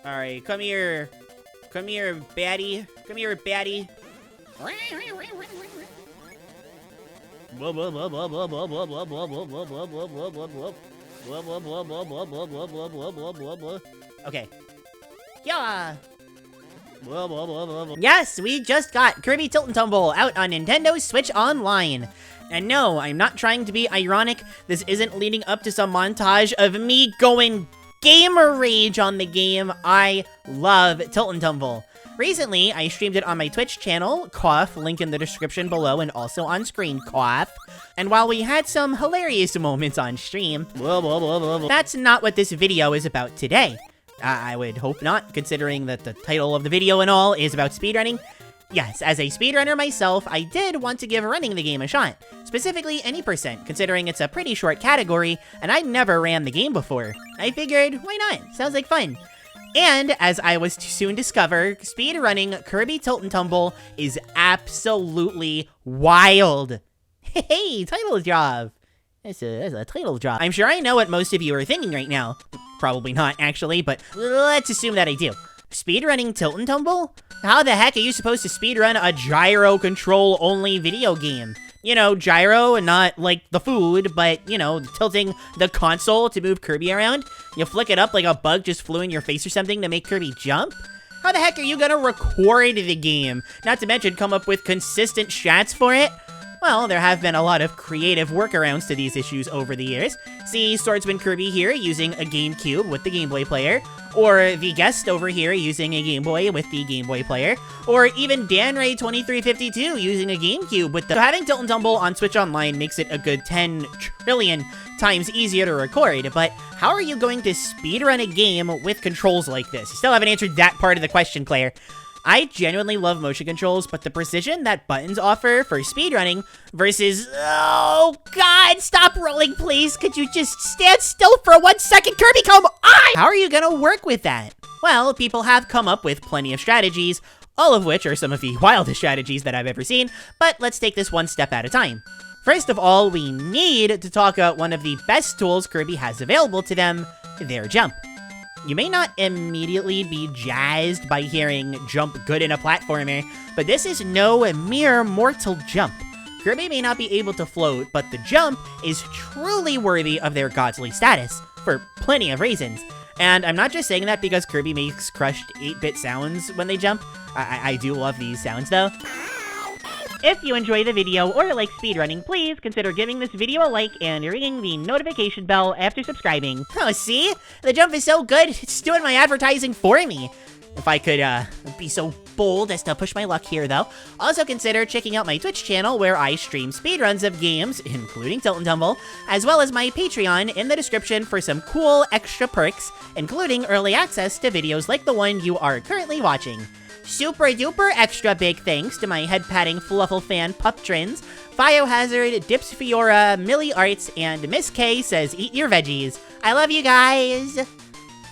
Alright, come here. Come here, baddie. Come here, baddie. Okay. Yeah. Yes, we just got Kirby Tilt and Tumble out on Nintendo Switch Online. And no, I'm not trying to be ironic. This isn't leading up to some montage of me going gamer rage on the game. I love Tilt and Tumble. Recently, I streamed it on my Twitch channel, cough, link in the description below and also on screen, cough. And while we had some hilarious moments on stream, that's not what this video is about today. I would hope not, considering that the title of the video and all is about speedrunning. Yes, as a speedrunner myself, I did want to give running the game a shot. Specifically, any %, considering it's a pretty short category, and I never ran the game before. I figured, why not? Sounds like fun. And, as I was to soon discover, speedrunning Kirby Tilt and Tumble is absolutely wild. Hey, title drop! That's a title drop. I'm sure I know what most of you are thinking right now. Probably not, actually, but let's assume that I do. Speedrunning Tilt and Tumble? How the heck are you supposed to speedrun a gyro control only video game? You know, gyro and not like the food, but, you know, tilting the console to move Kirby around. You flick it up like a bug just flew in your face or something to make Kirby jump? How the heck are you gonna record the game? Not to mention come up with consistent strats for it? Well, there have been a lot of creative workarounds to these issues over the years. See Swordsman Kirby here using a GameCube with the Game Boy player, or the guest over here using a Game Boy with the Game Boy player, or even DanRay2352 using a GameCube with the... So having Tilt and Tumble on Switch Online makes it a good 10 trillion times easier to record, but how are you going to speedrun a game with controls like this? You still haven't answered that part of the question, Claire. I genuinely love motion controls, but the precision that buttons offer for speedrunning versus... Oh, God, stop rolling, please. Could you just stand still for 1 second? Kirby, come on! How are you gonna work with that? Well, people have come up with plenty of strategies, all of which are some of the wildest strategies that I've ever seen, but let's take this one step at a time. First of all, we need to talk about one of the best tools Kirby has available to them, their jump. You may not immediately be jazzed by hearing jump good in a platformer, but this is no mere mortal jump. Kirby may not be able to float, but the jump is truly worthy of their godly status, for plenty of reasons. And I'm not just saying that because Kirby makes crushed 8-bit sounds when they jump. I do love these sounds though. If you enjoy the video or like speedrunning, please consider giving this video a like and ringing the notification bell after subscribing. Oh, see? The jump is so good, it's doing my advertising for me. If I could, be so bold as to push my luck here, though, also consider checking out my Twitch channel where I stream speedruns of games, including Tilt and Tumble, as well as my Patreon in the description for some cool extra perks, including early access to videos like the one you are currently watching. Super duper extra big thanks to my head-patting Fluffle fan Pup Trins, Biohazard, Dips Fiora, Millie Arts, and Miss K says eat your veggies. I love you guys!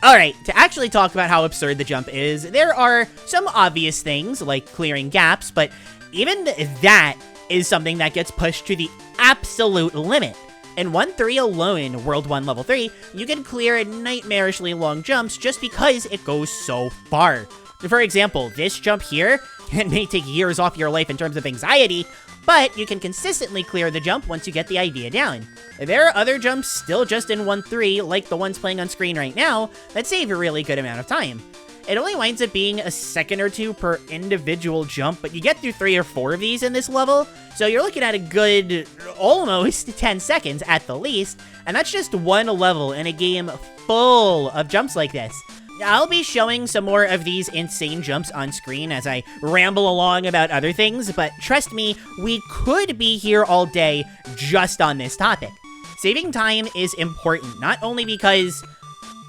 Alright, to actually talk about how absurd the jump is, there are some obvious things, like clearing gaps, but even that is something that gets pushed to the absolute limit. In 1-3 alone, World 1 Level 3, you can clear nightmarishly long jumps just because it goes so far. For example, this jump here, it may take years off your life in terms of anxiety, but you can consistently clear the jump once you get the idea down. There are other jumps still just in 1-3, like the ones playing on screen right now, that save a really good amount of time. It only winds up being a second or two per individual jump, but you get through 3 or 4 of these in this level, so you're looking at a good almost 10 seconds at the least, and that's just one level in a game full of jumps like this. I'll be showing some more of these insane jumps on screen as I ramble along about other things, but trust me, we could be here all day just on this topic. Saving time is important, not only because...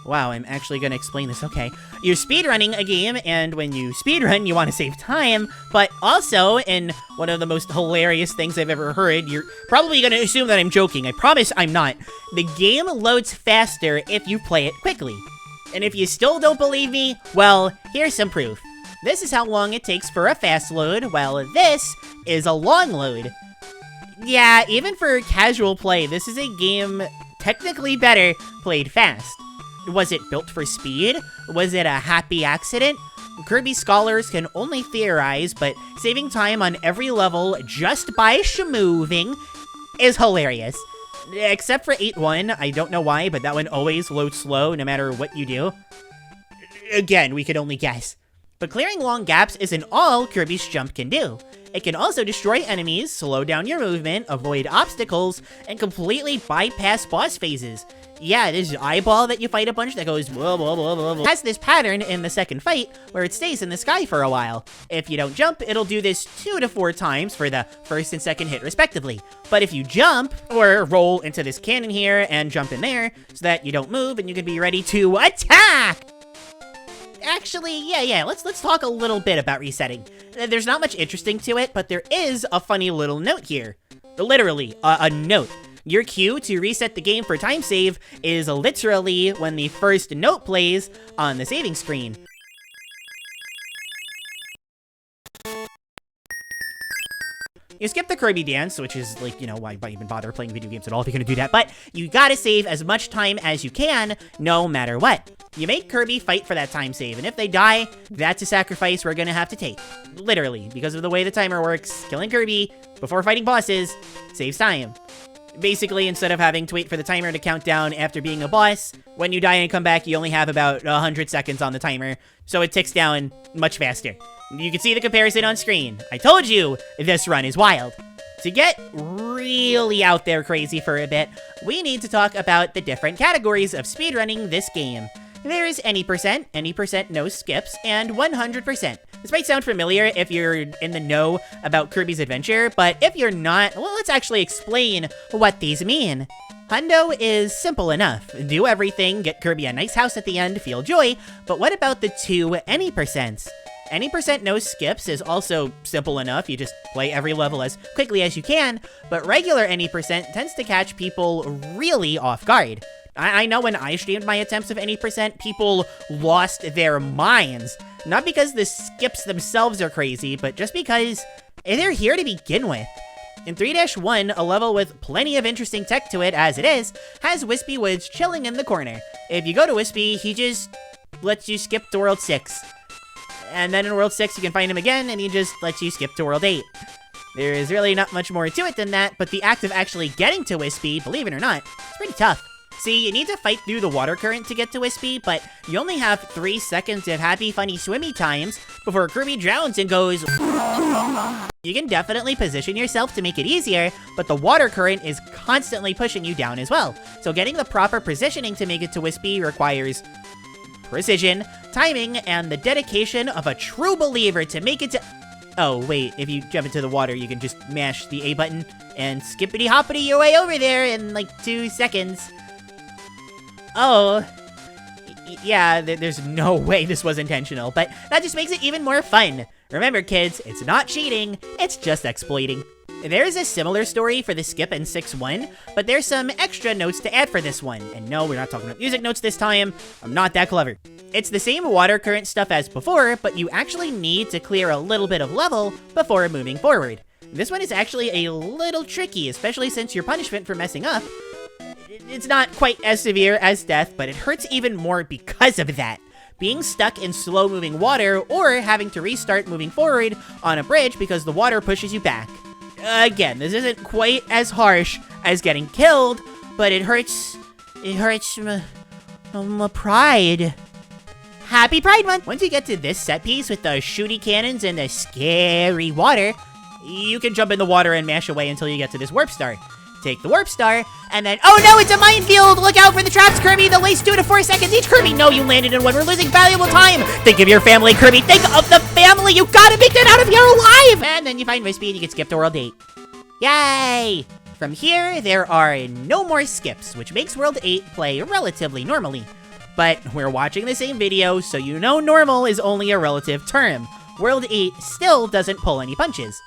Wow, I'm actually gonna explain this, okay. You're speedrunning a game, and when you speedrun, you want to save time, but also, in one of the most hilarious things I've ever heard, you're probably gonna assume that I'm joking. I promise I'm not. The game loads faster if you play it quickly. And if you still don't believe me, well, here's some proof. This is how long it takes for a fast load, while this is a long load. Yeah, even for casual play, this is a game technically better played fast. Was it built for speed? Was it a happy accident? Kirby scholars can only theorize, but saving time on every level just by shmoving is hilarious. Except for 8-1, I don't know why, but that one always loads slow no matter what you do. Again, we could only guess. But clearing long gaps isn't all Kirby's jump can do. It can also destroy enemies, slow down your movement, avoid obstacles, and completely bypass boss phases. Yeah, this eyeball that you fight a bunch that goes blah blah blah blah blah has this pattern in the second fight where it stays in the sky for a while. If you don't jump, it'll do this 2 to 4 times for the first and second hit respectively. But if you jump, or roll into this cannon here and jump in there so that you don't move and you can be ready to attack! Actually, yeah, let's talk a little bit about resetting. There's not much interesting to it, but there is a funny little note here. Literally, a note. Your cue to reset the game for time save is literally when the first note plays on the saving screen. You skip the Kirby dance, which is like, you know, why even bother playing video games at all if you're gonna do that, but you gotta save as much time as you can, no matter what. You make Kirby fight for that time save, and if they die, that's a sacrifice we're gonna have to take. Literally, because of the way the timer works, killing Kirby before fighting bosses saves time. Basically, instead of having to wait for the timer to count down after being a boss, when you die and come back, you only have about 100 seconds on the timer, so it ticks down much faster. You can see the comparison on screen. I told you, this run is wild. To get really out there crazy for a bit, we need to talk about the different categories of speedrunning this game. There's any percent no skips, and 100%. This might sound familiar if you're in the know about Kirby's Adventure, but if you're not, well, let's actually explain what these mean. Hundo is simple enough. Do everything, get Kirby a nice house at the end, feel joy, but what about the 2 any percents? Any percent no skips is also simple enough, you just play every level as quickly as you can, but regular any percent tends to catch people really off guard. I know when I streamed my attempts of any percent, people lost their minds. Not because the skips themselves are crazy, but just because they're here to begin with. In 3-1, a level with plenty of interesting tech to it as it is, has Wispy Woods chilling in the corner. If you go to Wispy, he just lets you skip to World 6. And then in World 6, you can find him again, and he just lets you skip to World 8. There is really not much more to it than that, but the act of actually getting to Wispy, believe it or not, is pretty tough. See, you need to fight through the water current to get to Wispy, but you only have 3 seconds of happy, funny, swimmy times before Kirby drowns and goes. You can definitely position yourself to make it easier, but the water current is constantly pushing you down as well. So getting the proper positioning to make it to Wispy requires precision, timing, and the dedication of a true believer to make it to... Oh, wait, if you jump into the water, you can just mash the A button and skippity-hoppity your way over there in like 2 seconds. Oh, yeah, there's no way this was intentional, but that just makes it even more fun. Remember, kids, it's not cheating, it's just exploiting. There is a similar story for the skip in 6-1, but there's some extra notes to add for this one. And no, we're not talking about music notes this time. I'm not that clever. It's the same water current stuff as before, but you actually need to clear a little bit of level before moving forward. This one is actually a little tricky, especially since your punishment for messing up, it's not quite as severe as death, but it hurts even more because of that. Being stuck in slow-moving water or having to restart moving forward on a bridge because the water pushes you back. Again, this isn't quite as harsh as getting killed, but it hurts my pride. Happy Pride Month! Once you get to this set piece with the shooty cannons and the scary water, you can jump in the water and mash away until you get to this warp star. Take the warp star, and then, oh no, it's a minefield! Look out for the traps, Kirby! They'll waste 2 to 4 seconds each! Kirby, no, you landed in one! We're losing valuable time! Think of your family, Kirby! Think of the family! You gotta make that out of here alive! And then you find Wispy and you can skip to World 8. Yay! From here, there are no more skips, which makes World 8 play relatively normally. But we're watching the same video, so you know normal is only a relative term. World 8 still doesn't pull any punches.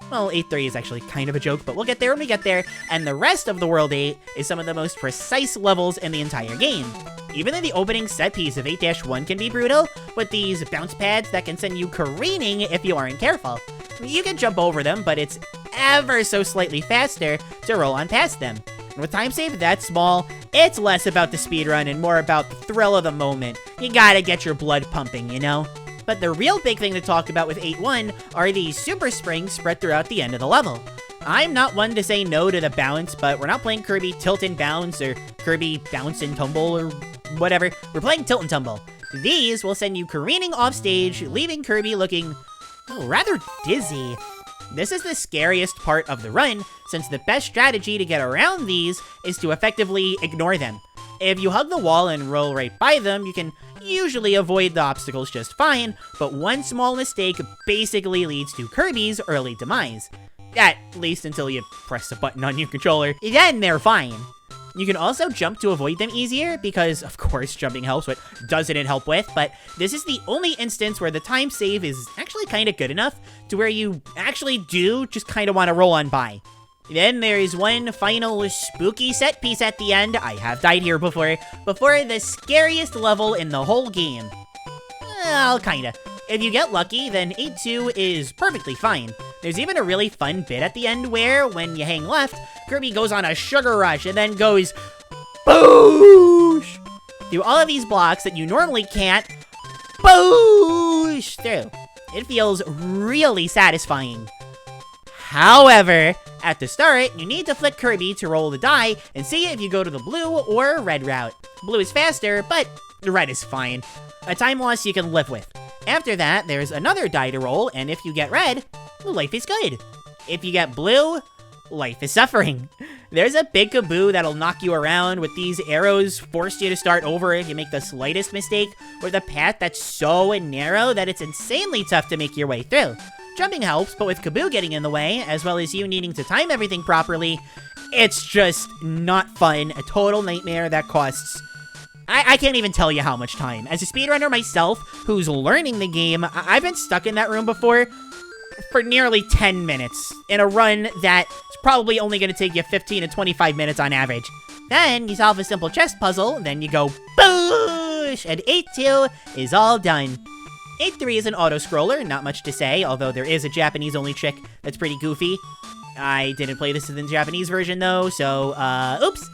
Well, 8-3 is actually kind of a joke, but we'll get there when we get there, and the rest of the World 8 is some of the most precise levels in the entire game. Even though the opening set piece of 8-1 can be brutal, with these bounce pads that can send you careening if you aren't careful. You can jump over them, but it's ever so slightly faster to roll on past them. With time save that small, it's less about the speedrun and more about the thrill of the moment. You gotta get your blood pumping, you know? But the real big thing to talk about with 8-1 are these super springs spread throughout the end of the level. I'm not one to say no to the bounce, but we're not playing Kirby Tilt and Bounce or Kirby Bounce and Tumble or whatever. We're playing Tilt and Tumble. These will send you careening off stage, leaving Kirby looking, rather dizzy. This is the scariest part of the run, since the best strategy to get around these is to effectively ignore them. If you hug the wall and roll right by them, you can usually avoid the obstacles just fine, but one small mistake basically leads to Kirby's early demise. At least until you press a button on your controller, then they're fine. You can also jump to avoid them easier because, of course, jumping helps. What doesn't it help with? But this is the only instance where the time save is actually kind of good enough to where you actually do just kind of want to roll on by. Then there's one final spooky set piece at the end. I have died here before the scariest level in the whole game. Well, kinda. If you get lucky, then 8-2 is perfectly fine. There's even a really fun bit at the end where, when you hang left, Kirby goes on a sugar rush and then goes boosh through all of these blocks that you normally can't boosh through. It feels really satisfying. However, at the start, you need to flick Kirby to roll the die and see if you go to the blue or red route. Blue is faster, but red is fine. A time loss you can live with. After that, there's another die to roll, and if you get red, life is good. If you get blue, life is suffering. There's a big kaboo that'll knock you around with these arrows, force you to start over if you make the slightest mistake, with a path that's so narrow that it's insanely tough to make your way through. Jumping helps, but with kaboo getting in the way, as well as you needing to time everything properly, it's just not fun. A total nightmare that costs... I can't even tell you how much time. As a speedrunner myself, who's learning the game, I've been stuck in that room before for nearly 10 minutes in a run that's probably only going to take you 15 to 25 minutes on average. Then you solve a simple chest puzzle, then you go boosh, and 8-2 is all done. 8-3 is an auto-scroller, not much to say, although there is a Japanese-only trick that's pretty goofy. I didn't play this in the Japanese version though, so, oops.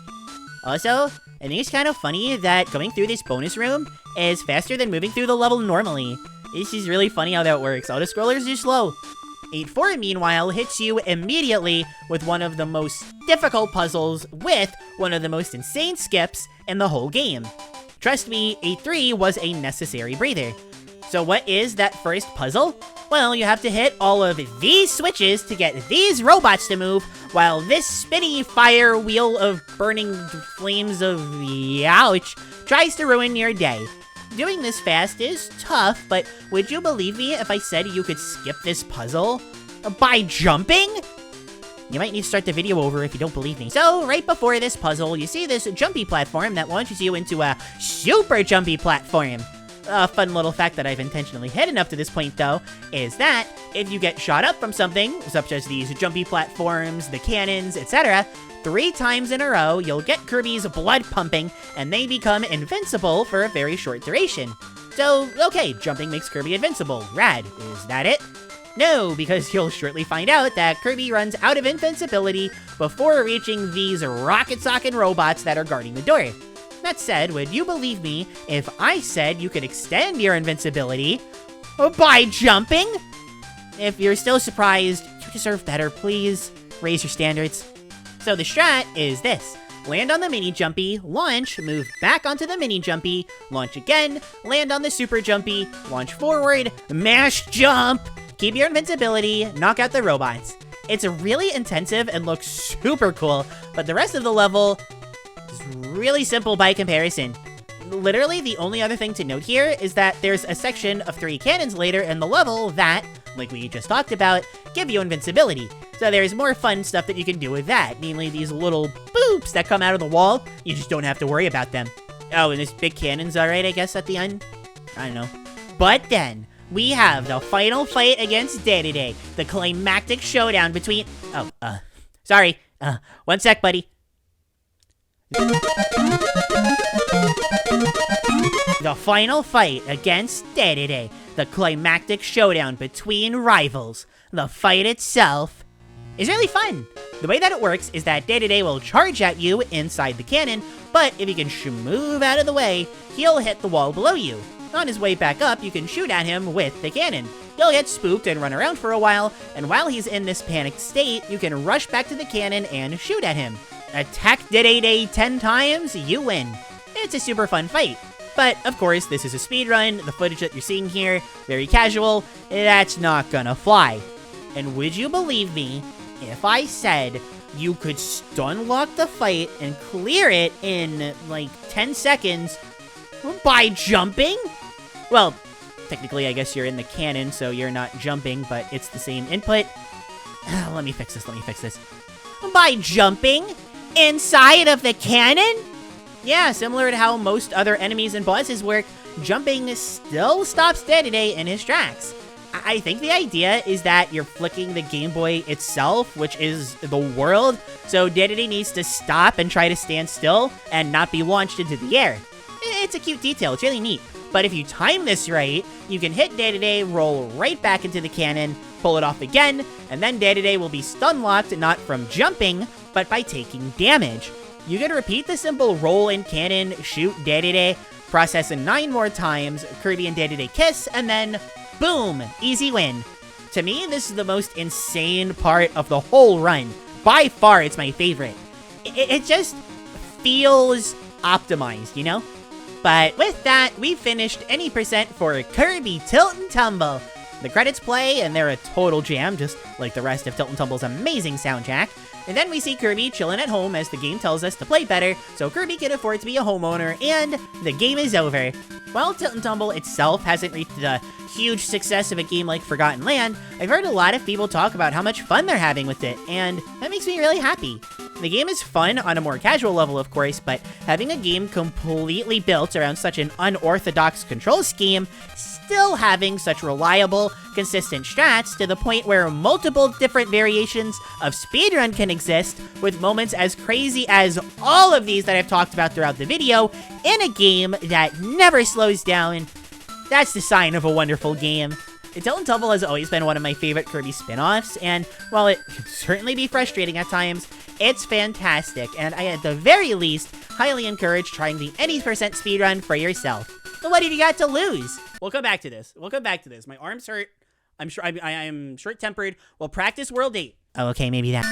Also, I think it's kind of funny that going through this bonus room is faster than moving through the level normally. This is really funny how that works. Auto-scrollers are slow. 8-4, meanwhile, hits you immediately with one of the most difficult puzzles with one of the most insane skips in the whole game. Trust me, 8-3 was a necessary breather. So what is that first puzzle? Well, you have to hit all of these switches to get these robots to move, while this spinny fire wheel of burning flames of ouch tries to ruin your day. Doing this fast is tough, but would you believe me if I said you could skip this puzzle by jumping? You might need to start the video over if you don't believe me. So, right before this puzzle, you see this jumpy platform that launches you into a super jumpy platform. A fun little fact that I've intentionally hidden up to this point, though, is that if you get shot up from something, such as these jumpy platforms, the cannons, etc., 3 times in a row, you'll get Kirby's blood pumping, and they become invincible for a very short duration. So, okay, jumping makes Kirby invincible. Rad. Is that it? No, because you'll shortly find out that Kirby runs out of invincibility before reaching these rocket-socking robots that are guarding the door. That said, would you believe me if I said you could extend your invincibility by jumping? If you're still surprised, you deserve better, please. Raise your standards. So the strat is this. Land on the mini jumpy, launch, move back onto the mini jumpy, launch again, land on the super jumpy, launch forward, mash jump, keep your invincibility, knock out the robots. It's really intensive and looks super cool, but the rest of the level is really simple by comparison. Literally, the only other thing to note here is that there's a section of 3 cannons later in the level that, like we just talked about, give you invincibility. So there's more fun stuff that you can do with that, namely these little boops that come out of the wall. You just don't have to worry about them. Oh, and this big cannon's alright, I guess, at the end? I don't know. But then, we have the final fight against Day-to-Day, the climactic showdown between... Oh, sorry. One sec, buddy. The final fight against Day-to-Day, the climactic showdown between rivals. The fight itself is really fun. The way that it works is that Day-to-Day will charge at you inside the cannon, but if you can move out of the way, he'll hit the wall below you. On his way back up, you can shoot at him with the cannon. He'll get spooked and run around for a while, and while he's in this panicked state, you can rush back to the cannon and shoot at him. Attack Day-to-Day 10 times, you win. It's a super fun fight. But, of course, this is a speedrun. The footage that you're seeing here, very casual, that's not gonna fly. And would you believe me if I said you could stun lock the fight and clear it in, like, 10 seconds by jumping? Well, technically, I guess you're in the cannon, so you're not jumping, but it's the same input. Let me fix this. By jumping inside of the cannon? Yeah, similar to how most other enemies and bosses work, jumping still stops Day-to-Day in his tracks. I think the idea is that you're flicking the Game Boy itself, which is the world, so Day-to-Day needs to stop and try to stand still and not be launched into the air. It's a cute detail, it's really neat. But if you time this right, you can hit Day-to-Day, roll right back into the cannon, pull it off again, and then Day-to-Day will be stun-locked not from jumping, but by taking damage. You can repeat the simple roll in cannon, shoot Day-to-Day, process it 9 more times, Kirby and Day-to-Day kiss, and then boom, easy win. To me, this is the most insane part of the whole run. By far, it's my favorite. It just feels optimized, you know? But with that, we finished any percent for Kirby Tilt and Tumble. The credits play, and they're a total jam, just like the rest of Tilt and Tumble's amazing soundtrack. And then we see Kirby chilling at home as the game tells us to play better, so Kirby can afford to be a homeowner, and the game is over. While Tilt and Tumble itself hasn't reached the huge success of a game like Forgotten Land, I've heard a lot of people talk about how much fun they're having with it, and that makes me really happy. The game is fun on a more casual level, of course, but having a game completely built around such an unorthodox control scheme, still having such reliable, consistent strats to the point where multiple different variations of speedrun can exist, with moments as crazy as all of these that I've talked about throughout the video, in a game that never slows down, that's the sign of a wonderful game. Tilt and Tumble has always been one of my favorite Kirby spin-offs, and while it can certainly be frustrating at times, it's fantastic, and I at the very least highly encourage trying the any percent speedrun for yourself. So what have you got to lose? We'll come back to this. My arms hurt. I'm sure I am short-tempered. We'll practice World 8. Oh, okay, maybe that.